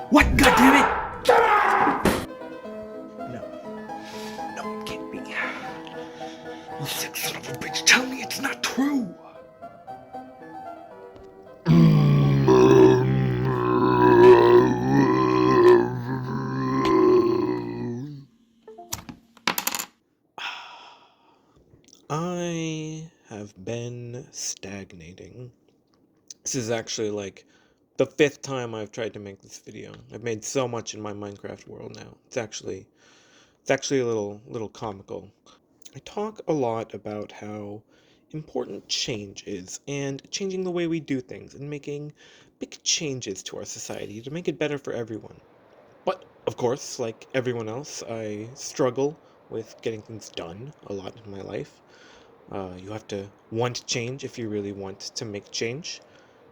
What? God damn it! No. No, it can't be. You sick son of a bitch, tell me it's not true! I have been stagnating. This is actually like the fifth time I've tried to make this video. I've made so much in my Minecraft world now. It's actually a little comical. I talk a lot about how important change is and changing the way we do things and making big changes to our society to make it better for everyone. But of course, like everyone else, I struggle with getting things done a lot in my life. You have to want change if you really want to make change.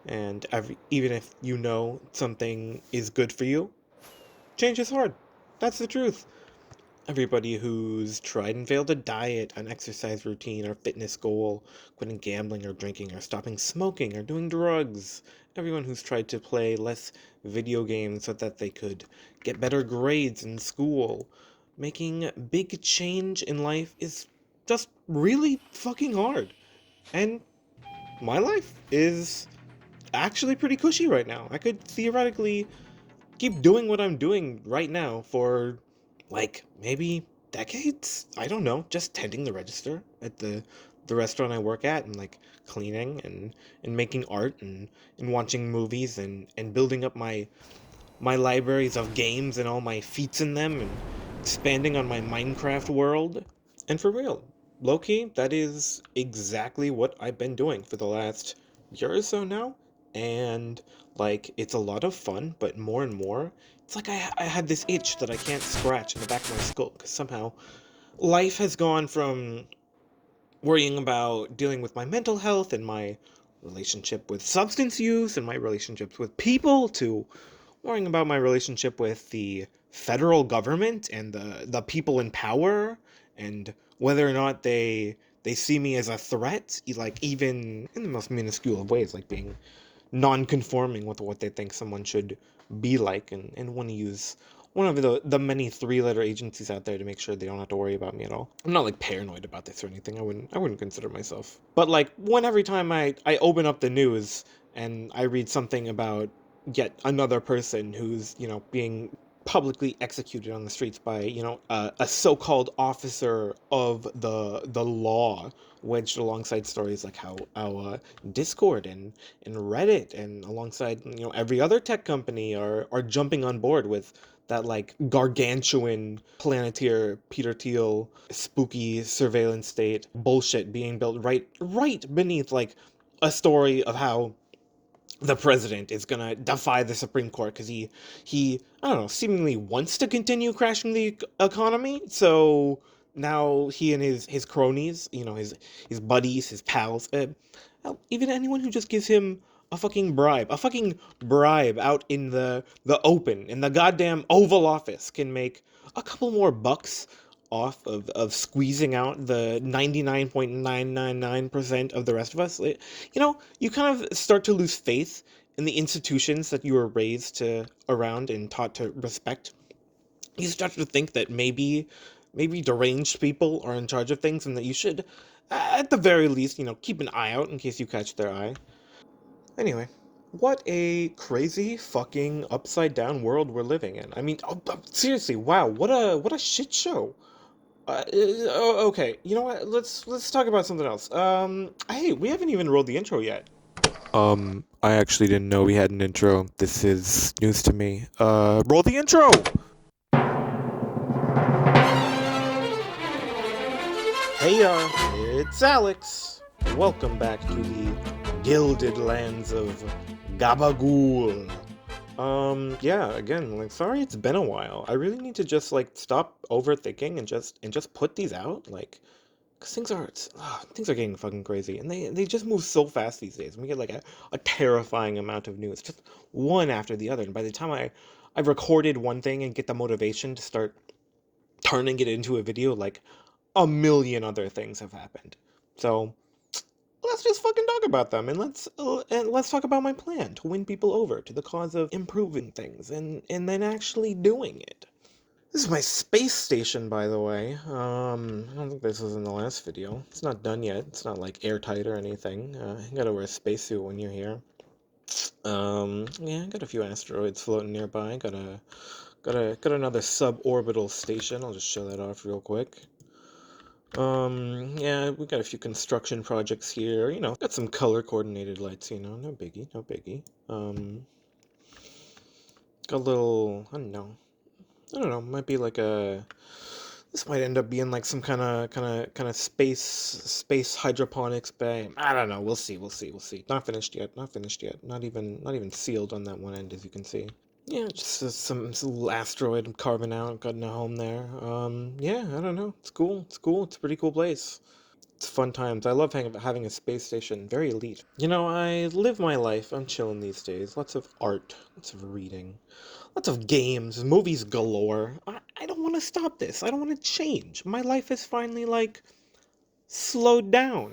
And even if you know something is good for you, change is hard. That's the truth. Everybody who's tried and failed a diet, an exercise routine, or fitness goal, quitting gambling or drinking, or stopping smoking, or doing drugs. Everyone who's tried to play less video games so that they could get better grades in school. Making big change in life is just really fucking hard. And my life is actually pretty cushy right now. I could theoretically keep doing what I'm doing right now for like maybe decades. I don't know, just tending the register at the restaurant I work at and like cleaning and making art and watching movies and building up my libraries of games and all my feats in them and expanding on my Minecraft world. And for real, low key, that is exactly what I've been doing for the last year or so now. And like, it's a lot of fun, but more and more, it's like I had this itch that I can't scratch in the back of my skull because somehow life has gone from worrying about dealing with my mental health and my relationship with substance use and my relationships with people to worrying about my relationship with the federal government and the people in power and whether or not they see me as a threat, like even in the most minuscule of ways, like being non-conforming with what they think someone should be like and want to use one of the many three-letter agencies out there to make sure they don't have to worry about me at all. I'm not like paranoid about this or anything. I wouldn't consider myself. But like when every time I open up the news and I read something about yet another person who's, being publicly executed on the streets by, a so-called officer of the law, wedged alongside stories like how Discord and Reddit and alongside every other tech company are jumping on board with that like gargantuan Planeteer Peter Thiel spooky surveillance state bullshit being built right beneath like a story of how the president is gonna defy the Supreme Court because he I don't know, seemingly wants to continue crashing the economy. So now he and his cronies, his buddies, his pals, even anyone who just gives him a fucking bribe out in the open in the goddamn Oval Office can make a couple more bucks off of squeezing out the 99.999% of the rest of us. You kind of start to lose faith in the institutions that you were raised to around and taught to respect. You start to think that maybe deranged people are in charge of things and that you should, at the very least, keep an eye out in case you catch their eye. Anyway, what a crazy fucking upside down world we're living in. I mean, seriously, wow, what a shit show. Okay, you know what? Let's talk about something else. Hey, we haven't even rolled the intro yet. I actually didn't know we had an intro. This is news to me. Roll the intro! Hey, it's Alex. Welcome back to the gilded lands of Gabagool. Yeah, again, like, sorry it's been a while. I really need to just, like, stop overthinking and just put these out, like, because things are getting fucking crazy, and they just move so fast these days. And we get like a terrifying amount of news, just one after the other. And by the time I've recorded one thing and get the motivation to start turning it into a video, like a million other things have happened. So let's just fucking talk about them, and let's talk about my plan to win people over to the cause of improving things and then actually doing it. This is my space station, by the way. I don't think this was in the last video. It's not done yet. It's not like airtight or anything. You gotta wear a spacesuit when you're here. Yeah, got a few asteroids floating nearby. Got another suborbital station. I'll just show that off real quick. Yeah, we got a few construction projects here. Got some color coordinated lights. No biggie, no biggie. Got a little, I don't know. Might be like a. This might end up being like some kind of space hydroponics bay. I don't know. We'll see. We'll see. We'll see. Not finished yet. Not finished yet. Not even sealed on that one end, as you can see. Yeah, just some little asteroid I'm carving out. Got a home there. Yeah, I don't know. It's cool. It's cool. It's a pretty cool place. It's fun times. I love having a space station. Very elite. I live my life. I'm chilling these days. Lots of art. Lots of reading. Lots of games, movies galore. I don't want to stop this. I don't want to change. My life is finally, like, slowed down,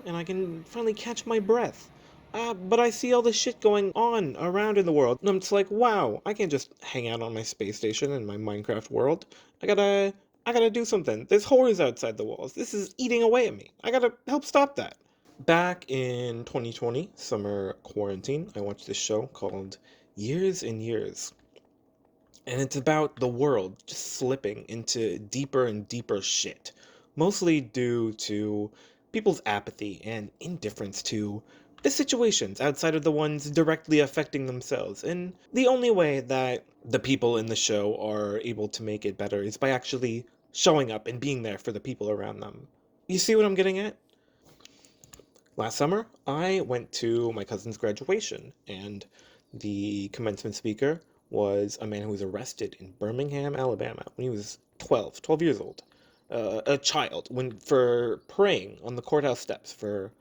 And I can finally catch my breath. But I see all this shit going on around in the world, and I'm just like, wow, I can't just hang out on my space station in my Minecraft world. I gotta, I gotta do something. There's horrors outside the walls. This is eating away at me. I gotta help stop that. Back in 2020, summer quarantine, I watched this show called Years and Years. And it's about the world just slipping into deeper and deeper shit, mostly due to people's apathy and indifference to the situations outside of the ones directly affecting themselves. And the only way that the people in the show are able to make it better is by actually showing up and being there for the people around them. You see what I'm getting at? Last summer, I went to my cousin's graduation, and the commencement speaker was a man who was arrested in Birmingham, Alabama, when he was 12 years old. A child, for praying on the courthouse steps for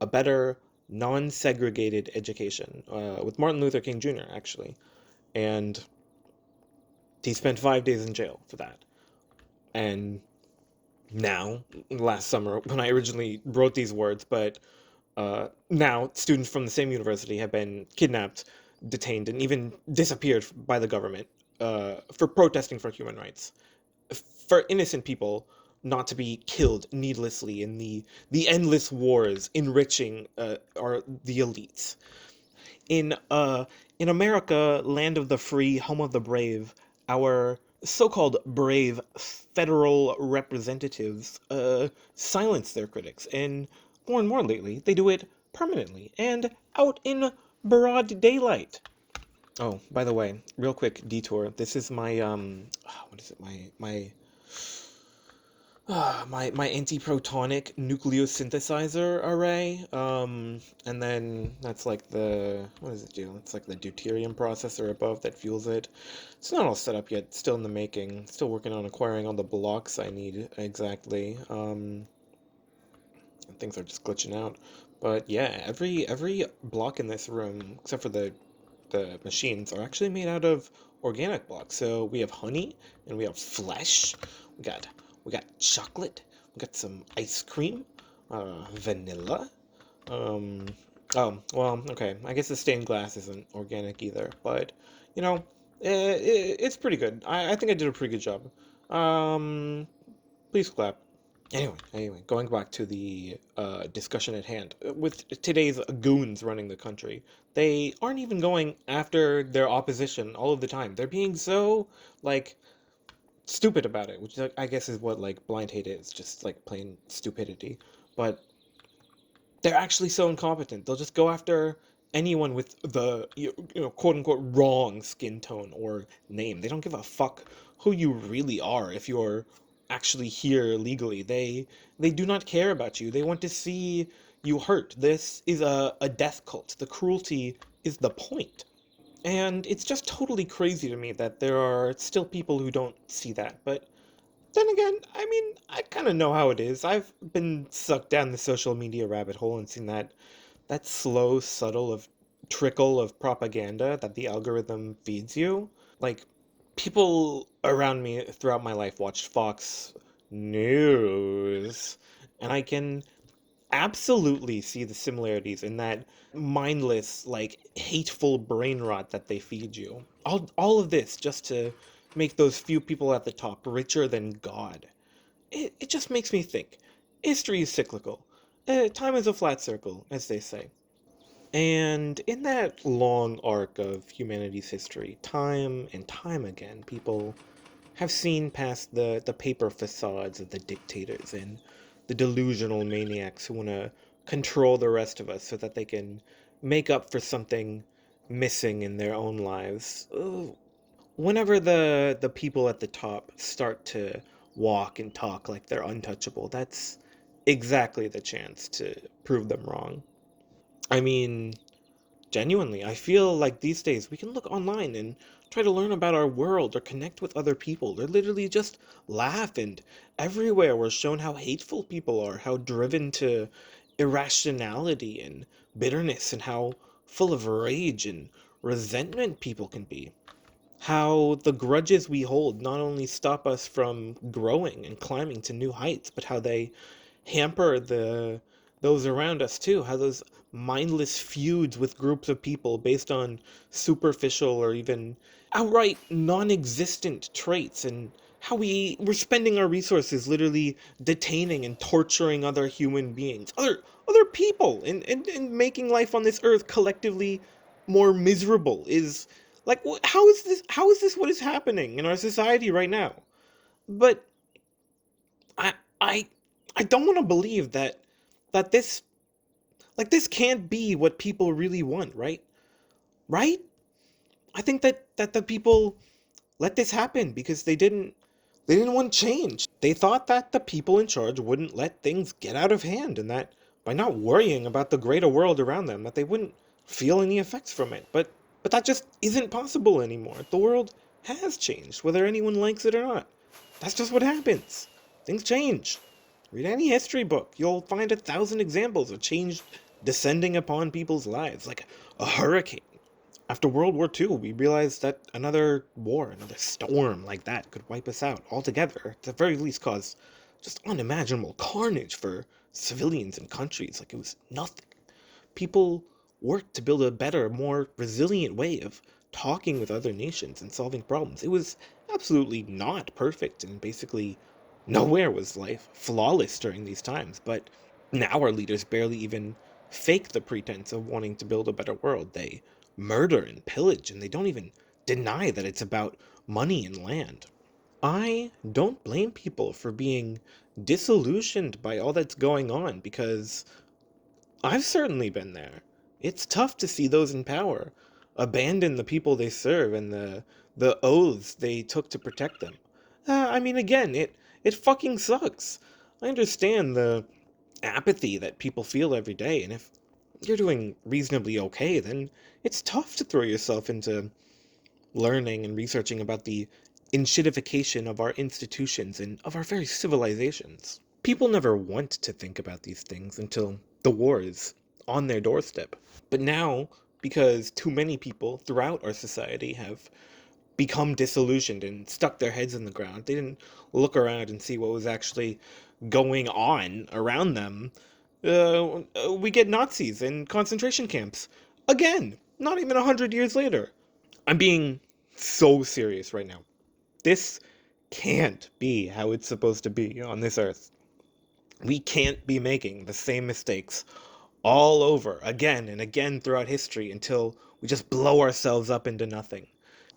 a better, non segregated education, with Martin Luther King Jr., actually. And he spent 5 days in jail for that. And now, last summer, when I originally wrote these words, but now, students from the same university have been kidnapped, detained, and even disappeared by the government for protesting for human rights. For innocent people not to be killed needlessly in the endless wars enriching the elites. In America, land of the free, home of the brave, our so-called brave federal representatives silence their critics, and more lately, they do it permanently and out in broad daylight. Oh, by the way, real quick detour. This is my what is it? My antiprotonic nucleosynthesizer array. And then that's like what does it do? It's like the deuterium processor above that fuels it. It's not all set up yet, still in the making. Still working on acquiring all the blocks I need exactly. Things are just glitching out. But yeah, every block in this room, except for the machines, are actually made out of organic blocks. So we have honey and we have flesh. We got we got chocolate. We got some ice cream, vanilla. Um, oh well, okay. I guess the stained glass isn't organic either, but it's pretty good. I think I did a pretty good job. Um, Please clap. Anyway, going back to the discussion at hand, with today's goons running the country, they aren't even going after their opposition all of the time. They're being so, like, stupid about it, which I guess is what, like, blind hate is, just, like, plain stupidity. But they're actually so incompetent. They'll just go after anyone with the quote unquote wrong skin tone or name. They don't give a fuck who you really are if you're actually here legally. They do not care about you. They want to see you hurt. This is a death cult. The cruelty is the point. And it's just totally crazy to me that there are still people who don't see that. But then again, I mean, I kind of know how it is. I've been sucked down the social media rabbit hole and seen that slow, subtle of trickle of propaganda that the algorithm feeds you. Like, people around me throughout my life watched Fox News, and I can absolutely see the similarities in that mindless, like hateful brain rot that they feed you. All of this just to make those few people at the top richer than God. It just makes me think. History is cyclical. Time is a flat circle, as they say. And in that long arc of humanity's history, time and time again, people have seen past the paper facades of the dictators and the delusional maniacs who want to control the rest of us so that they can make up for something missing in their own lives. Whenever the people at the top start to walk and talk like they're untouchable, that's exactly the chance to prove them wrong. I mean, genuinely, I feel like these days we can look online and try to learn about our world or connect with other people or literally just laugh, and everywhere we're shown how hateful people are, how driven to irrationality and bitterness, and how full of rage and resentment people can be. How the grudges we hold not only stop us from growing and climbing to new heights, but how they hamper those around us too. How those mindless feuds with groups of people based on superficial or even outright non-existent traits, and how we're spending our resources literally detaining and torturing other human beings, other people, and making life on this earth collectively more miserable is like how is this what is happening in our society right now? But I I I don't want to believe that this can't be what people really want, right? Right? I think that the people let this happen because they didn't want change. They thought that the people in charge wouldn't let things get out of hand, and that by not worrying about the greater world around them that they wouldn't feel any effects from it. But that just isn't possible anymore. The world has changed, whether anyone likes it or not. That's just what happens. Things change. Read any history book. You'll find 1,000 examples of change descending upon people's lives, like a hurricane. After World War II, we realized that another war, another storm like that could wipe us out altogether, at the very least cause just unimaginable carnage for civilians and countries like it was nothing. People worked to build a better, more resilient way of talking with other nations and solving problems. It was absolutely not perfect, and basically nowhere was life flawless during these times, but now our leaders barely even fake the pretense of wanting to build a better world. They murder and pillage, and they don't even deny that it's about money and land. I don't blame people for being disillusioned by all that's going on because I've certainly been there. It's tough to see those in power abandon the people they serve and the oaths they took to protect them. I mean, again, it fucking sucks. I understand the apathy that people feel every day, and if you're doing reasonably okay, then it's tough to throw yourself into learning and researching about the enshittification of our institutions and of our very civilizations. People never want to think about these things until the war is on their doorstep. But now, because too many people throughout our society have become disillusioned and stuck their heads in the ground, they didn't look around and see what was actually going on around them. We get Nazis and concentration camps. Again, not even 100 years later. I'm being so serious right now. This can't be how it's supposed to be on this earth. We can't be making the same mistakes all over again and again throughout history until we just blow ourselves up into nothing.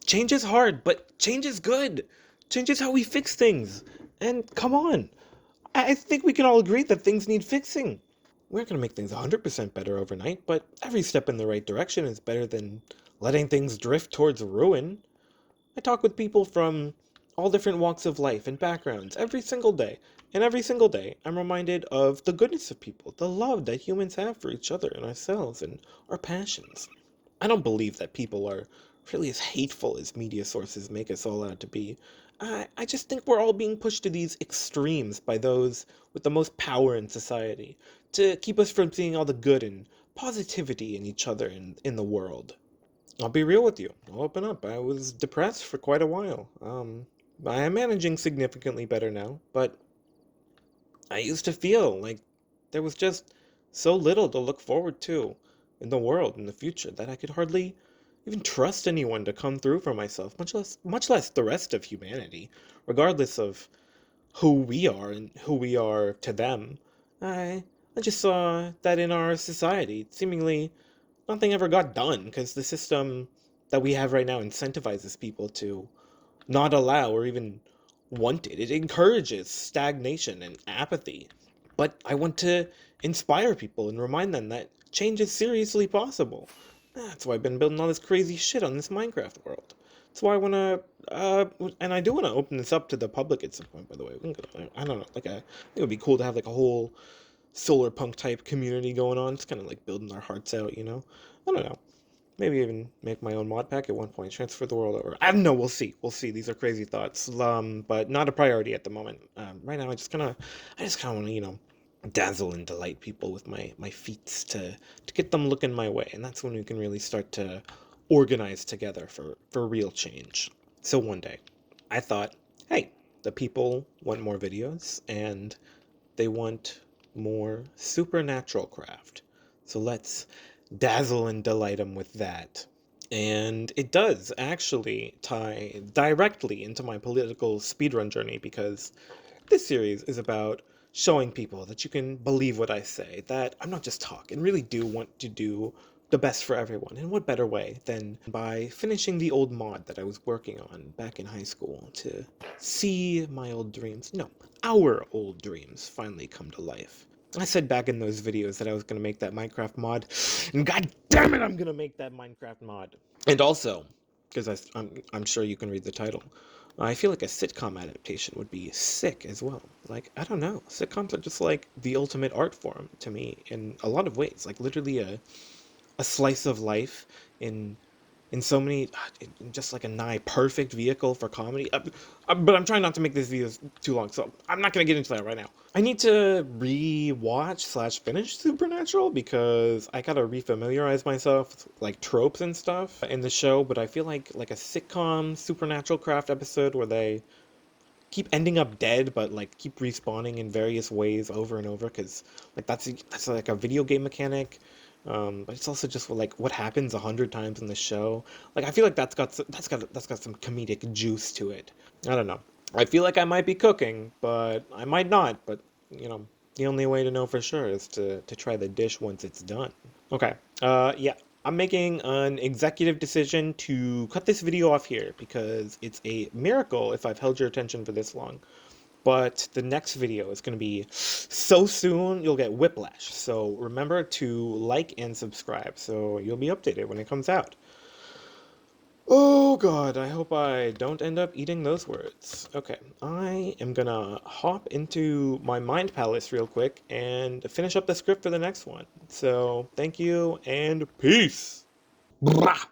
Change is hard, but change is good. Change is how we fix things. And come on, I think we can all agree that things need fixing. We're not going to make things 100% better overnight, but every step in the right direction is better than letting things drift towards ruin. I talk with people from all different walks of life and backgrounds every single day. And every single day, I'm reminded of the goodness of people, the love that humans have for each other and ourselves and our passions. I don't believe that people are really as hateful as media sources make us all out to be. I just think we're all being pushed to these extremes by those with the most power in society to keep us from seeing all the good and positivity in each other and in the world. I'll be real with you. I'll open up. I was depressed for quite a while. I am managing significantly better now, but I used to feel like there was just so little to look forward to in the world in the future that I could hardly even trust anyone to come through for myself, much less the rest of humanity, regardless of who we are and who we are to them. I I just saw that in our society, seemingly nothing ever got done because the system that we have right now incentivizes people to not allow or even want it. It encourages stagnation and apathy. But I want to inspire people and remind them that change is seriously possible. That's why I've been building all this crazy shit on this Minecraft world. That's why I want to, and I do want to open this up to the public at some point, by the way. I don't know, I think it would be cool to have like a whole solar punk type community going on. It's kind of like building our hearts out, you know? I don't know. Maybe even make my own mod pack at one point, transfer the world over. I don't know. We'll see. We'll see. These are crazy thoughts, but not a priority at the moment. Right now, I just kind of want to, dazzle and delight people with my feats to get them looking my way, and that's when we can really start to organize together for real change. So one day, I thought, hey, the people want more videos, and they want more supernatural craft. So let's dazzle and delight them with that. And it does actually tie directly into my political speedrun journey because this series is about showing people that you can believe what I say, that I'm not just talk and really do want to do the best for everyone. And what better way than by finishing the old mod that I was working on back in high school to see my old dreams, no, our old dreams finally come to life. I said back in those videos that I was going to make that Minecraft mod, and god damn it, I'm going to make that Minecraft mod. And also, because I'm sure you can read the title, I feel like a sitcom adaptation would be sick as well. Like, I don't know. Sitcoms are just like the ultimate art form to me in a lot of ways. Like, literally a slice of life in in so many, in just like a nigh perfect vehicle for comedy. But I'm trying not to make this video too long, so I'm not gonna get into that right now. I need to re-watch slash finish Supernatural because I gotta refamiliarize myself with like tropes and stuff in the show. But I feel like a sitcom Supernatural Craft episode where they keep ending up dead, but like keep respawning in various ways over and over because like that's like a video game mechanic. But it's also just like what happens 100 times in the show. Like I feel like that's got some comedic juice to it. I don't know. I feel like I might be cooking, but I might not. But you know, the only way to know for sure is to try the dish once it's done. Okay. Yeah. I'm making an executive decision to cut this video off here because it's a miracle if I've held your attention for this long. But the next video is going to be so soon you'll get whiplash. So remember to like and subscribe so you'll be updated when it comes out. Oh god, I hope I don't end up eating those words. Okay, I am gonna hop into my mind palace real quick and finish up the script for the next one. So, thank you and peace! Brah!